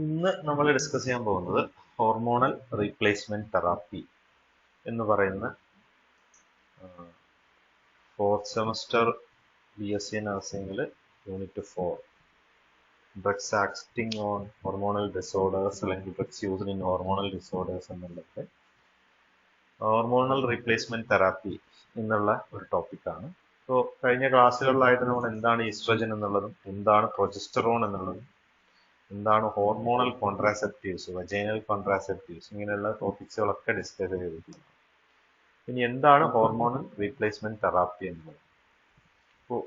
ഇന്ന് നമ്മൾ ഡിസ്കസ് ചെയ്യാൻ പോകുന്നത് ഹോർമോണൽ റീപ്ലേസ്മെന്റ് തെറാപ്പി എന്ന് പറയുന്ന ഫോർത്ത് സെമസ്റ്റർ BSc നഴ്സിംഗിൽ unit 4 drugs acting on hormonal disorders അല്ലെങ്കിൽ drugs used in hormonal disorders എന്നുള്ളത് ഹോർമോണൽ റീപ്ലേസ്മെന്റ് തെറാപ്പി എന്നുള്ള ഒരു ടോപ്പിക്കാണ്. അപ്പോൾ കഴിഞ്ഞ ക്ലാസ്സുകളിലായിട്ട് നമ്മൾ എന്താണ് ഈസ്ട്രജൻ എന്നുള്ളതും എന്താണ് പ്രൊജസ്റ്ററോൺ എന്നുള്ളതും എന്താണ് ഹോർമോണൽ കോൺട്രാസെപ്റ്റീവ്സ്, വജൈനൽ കോൺട്രാസെപ്റ്റീവ്സ്, ഇങ്ങനെയുള്ള ടോപ്പിക്സുകളൊക്കെ ഡിസ്കസ് ചെയ്തിട്ടുണ്ട്. ഇനി എന്താണ് ഹോർമോണൽ റീപ്ലേസ്മെന്റ് തെറാപ്പി എന്നുള്ളത്? അപ്പോൾ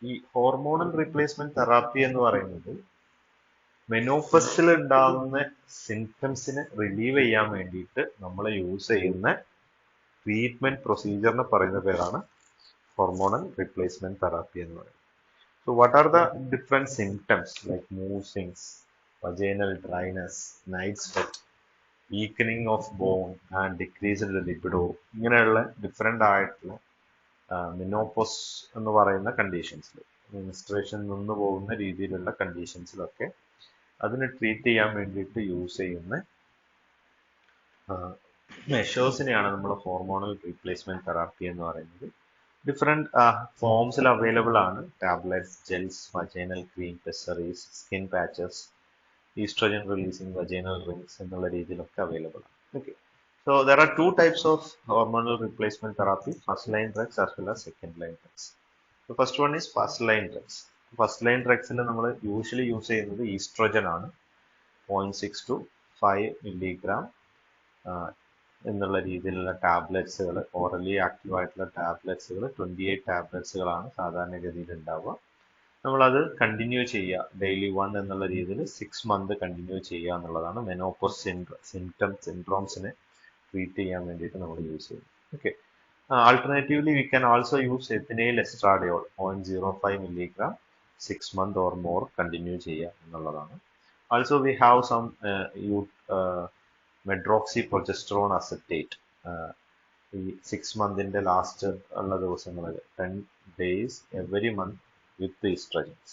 ഈ ഹോർമോണൽ റീപ്ലേസ്മെന്റ് തെറാപ്പി എന്ന് പറയുന്നത് മെനോപ്പസിൽ ഉണ്ടാകുന്ന സിംറ്റംസിനെ റിലീവ് ചെയ്യാൻ വേണ്ടിയിട്ട് നമ്മൾ യൂസ് ചെയ്യുന്ന ട്രീറ്റ്മെന്റ് പ്രൊസീജിയറിനെ പറയുന്ന പേരാണ് ഹോർമോണൽ റീപ്ലേസ്മെന്റ് തെറാപ്പി എന്ന് പറയുന്നത്. So what are the different symptoms like mood swings, vaginal dryness, night sweat, weakening of bone and decreased libido, ഇങ്ങനെയുള്ള ഡിഫറെൻ്റ് ആയിട്ടുള്ള മെനോപോസ് എന്ന് പറയുന്ന കണ്ടീഷൻസിൽ, മെൻസ്ട്രേഷൻ നിന്ന് പോകുന്ന രീതിയിലുള്ള കണ്ടീഷൻസിലൊക്കെ അതിനെ ട്രീറ്റ് ചെയ്യാൻ വേണ്ടിയിട്ട് യൂസ് ചെയ്യുന്ന മെഷേഴ്സിനെയാണ് നമ്മൾ ഹോർമോണൽ റീപ്ലേസ്മെന്റ് തെറാപ്പി എന്ന് പറയുന്നത്. ഡിഫറെന്റ് ഫോംസിൽ അവൈലബിൾ ആണ്. Tablets, gels, vaginal cream, pessaries, skin patches, estrogen releasing vaginal rings എന്നുള്ള രീതിയിലൊക്കെ അവൈലബിൾ ആണ്. Okay, so there are two types of hormonal replacement therapy, first line drugs as well as second line drugs. First one is first line drugs. First line ഡ്രഗ്സിൽ നമ്മൾ usually use ചെയ്യുന്നത് oestrogen ആണ്. 0.6 to 5 milligram എന്നുള്ള രീതിയിലുള്ള ടാബ്ലറ്റ്സുകൾ, orally active ആയിട്ടുള്ള ടാബ്ലറ്റ്സുകൾ 28 ടാബ്ലറ്റ്സുകളാണ് സാധാരണഗതിയിൽ ഉണ്ടാവുക. നമ്മളത് കണ്ടിന്യൂ ചെയ്യുക, ഡെയിലി 1 എന്നുള്ള രീതിയിൽ 6 months കണ്ടിന്യൂ ചെയ്യുക എന്നുള്ളതാണ് മെനോപോസ് സിൻഡ്രോംസിനെ ട്രീറ്റ് ചെയ്യാൻ വേണ്ടിയിട്ട് നമ്മൾ യൂസ് ചെയ്യുന്നത്. Okay, alternatively we can also use ethinyl estradiol 0.05 milligram 6 months or more continue ചെയ്യുക എന്നുള്ളതാണ്. Also we have some medroxy progesterone acetate. ഈ 6 months ലാസ്റ്റ് ഉള്ള ദിവസങ്ങളിൽ 10 days every month with estrogens.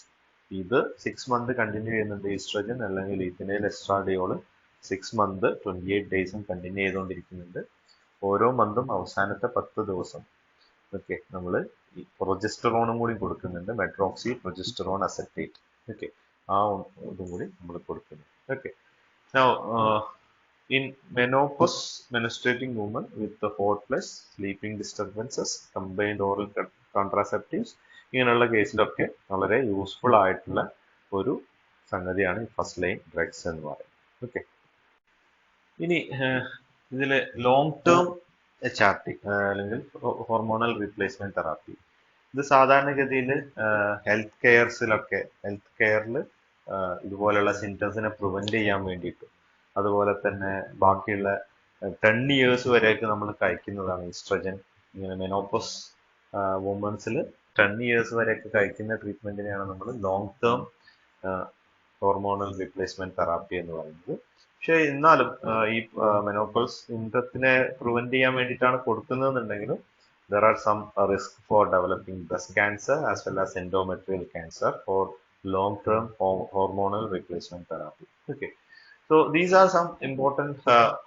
ഇത് 6 months കണ്ടിന്യൂ ചെയ്യുന്നുണ്ട് ഈസ്ട്രജൻ, അല്ലെങ്കിൽ ethinyl estradiol 6 months 28 days continue ചെയ്തുകൊണ്ടിരിക്കുന്നുണ്ട്. ഓരോ മന്തും അവസാനത്തെ 10 ദിവസം ഓക്കെ നമ്മൾ ഈ പ്രൊജസ്റ്ററോണും കൂടി കൊടുക്കുന്നുണ്ട്, മെഡ്രോക്സി പ്രൊജസ്റ്ററോൺ അസറ്റേറ്റ്. ഓക്കെ, ആ ഇതും കൂടി നമ്മൾ കൊടുക്കുന്നുണ്ട്. Okay, now in menopause, menstruating women with the hot flush, sleeping disturbances, combined oral contraceptives, ഇങ്ങനെയുള്ള കേസിലൊക്കെ വളരെ യൂസ്ഫുൾ ആയിട്ടുള്ള ഒരു സംഗതിയാണ് ഈ ഫസ്റ്റ് ലൈൻ ഡ്രഗ്സ് എന്ന് പറയുന്നത്. ഓക്കെ, ഇനി ഇതില് ലോങ് ടേം HRT അല്ലെങ്കിൽ ഹോർമോണൽ റീപ്ലേസ്മെന്റ് തെറാപ്പി, ഇത് സാധാരണഗതിയിൽ ഹെൽത്ത് കെയറിൽ ഇതുപോലെയുള്ള സിംറ്റംസിനെ പ്രിവെന്റ് ചെയ്യാൻ വേണ്ടിയിട്ട്, അതുപോലെ തന്നെ ബാക്കിയുള്ള 10 years വരെയൊക്കെ നമ്മൾ കഴിക്കുന്നതാണ് ഈസ്ട്രജൻ. ഇങ്ങനെ മെനോപോസ് വുമൻസിൽ 10 years വരെയൊക്കെ കഴിക്കുന്ന ട്രീറ്റ്മെന്റിനെയാണ് നമ്മൾ long term hormonal replacement therapy എന്ന് പറയുന്നത്. പക്ഷെ എന്നാലും ഈ മെനോപോസ് സിംറ്റത്തിനെ പ്രിവെന്റ് ചെയ്യാൻ വേണ്ടിയിട്ടാണ് കൊടുക്കുന്നതെന്നുണ്ടെങ്കിലും there are some risk for developing breast cancer as well as endometrial cancer for long-term hormonal replacement therapy. Okay, so these are some important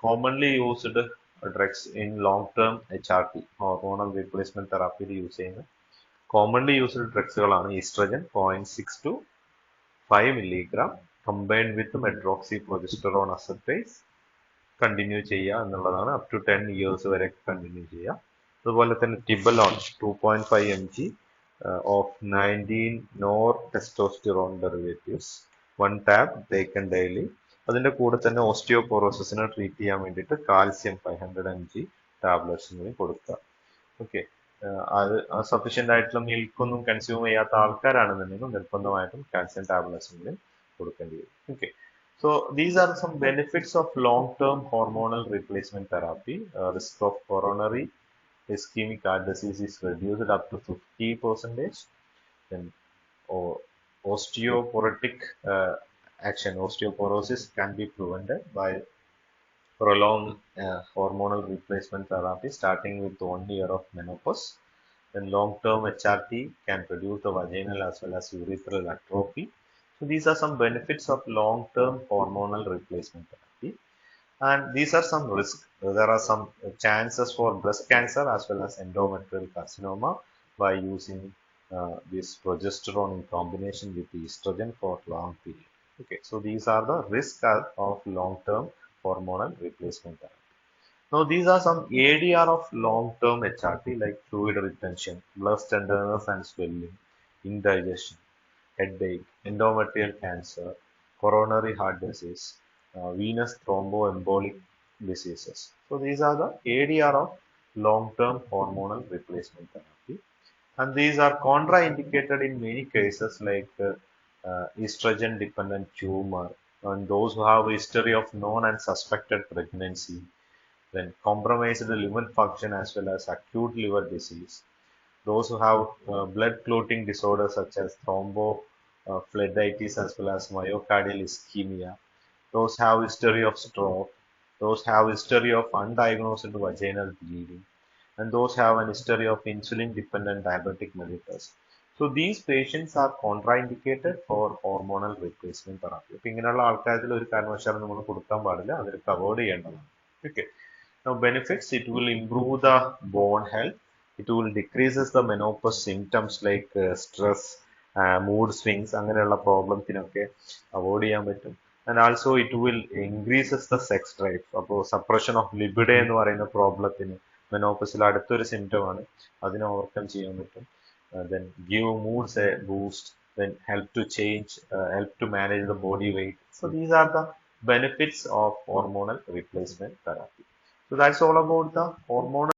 commonly used drugs in long-term HRT, hormonal replacement therapy use ചെയ്യുന്ന commonly used drugsകളാണ് ഈസ്ട്രജൻ 0.6 to 5 milligram combined with medroxyprogesterone acetate continue ചെയ്യുക എന്നുള്ളതാണ്. Up to 10 years വരെ continue ചെയ്യുക. അതുപോലെ തന്നെ tibolone 2.5 mg of 19 nor testosterone derivatives 1 tab taken daily. അതിന്റെ കൂടെ തന്നെ ഓസ്റ്റിയോപോറോസിസിനെ ട്രീറ്റ് ചെയ്യാൻ വേണ്ടിയിട്ട് കാൽസ്യം 500 mg ടാബ്ലറ്റ്സും കൂടി കൊടുക്കുക. ഓക്കെ, അത് സഫീഷ്യന്റ് ആയിട്ടുള്ള മിൽക്ക് ഒന്നും കൺസ്യൂം ചെയ്യാത്ത ആൾക്കാരാണെന്നുണ്ടെങ്കിൽ നിർബന്ധമായിട്ടും കാൽസ്യം ടാബ്ലറ്റ്സും കൂടി കൊടുക്കേണ്ടി വരും. Okay, so these are some benefits of long-term hormonal replacement therapy. Risk of coronary ischemic heart disease is reduced up to 50%. Then osteoporotic action, osteoporosis can be prevented by prolonged hormonal replacement therapy starting with 1 year of menopause. Then long-term HRT can reduce the vaginal as well as urethral atrophy. So these are some benefits of long-term hormonal replacement therapy. And these are some risks. There are some chances for breast cancer as well as endometrial carcinoma by using this progesterone in combination with the estrogen for long period. Okay, so these are the risks of long-term hormonal replacement therapy. Now these are some ADR of long-term HRT like fluid retention, blood tenderness and swelling, indigestion, headache, endometrial cancer, coronary heart disease, venous thromboembolic diseases. So these are the ADR of long-term hormonal replacement therapy. And these are contraindicated in many cases like estrogen-dependent tumor and those who have a history of known and suspected pregnancy, then compromised liver function as well as acute liver disease, those who have blood clotting disorders such as thrombophlebitis as well as myocardial ischemia, those have history of stroke, those have history of undiagnosed vaginal bleeding, and those have an history of insulin-dependent diabetic mellitus. So these patients are contraindicated for hormonal replacement therapy. അപ്പോൾ ഇങ്ങനെയുള്ള ആൾക്കാരിൽ ഒരു കാരണവശാലും നമ്മൾ കൊടുക്കാൻ പാടില്ല, അതിൽ avoid ചെയ്യേണ്ടതാണ്. Okay. Now benefits, it will improve the bone health. It will decreases the menopause symptoms like stress, mood swings, അങ്ങനെയുള്ള പ്രോബ്ലംസിനൊക്കെ അവോയ്ഡ് ചെയ്യാൻ പറ്റും. And also it will increases the sex drive. അപ്പോൾ suppression of libido എന്ന് പറയുന്ന പ്രോബ്ലത്തിന് മെനോപ്പസിൽ അടുത്തൊരു symptom ആണ്, അതിനെ overcome ചെയ്യാൻ പറ്റും. Then give moods a boost, then help to manage the body weight. So these are the benefits of hormonal replacement therapy. So that's all about the hormonal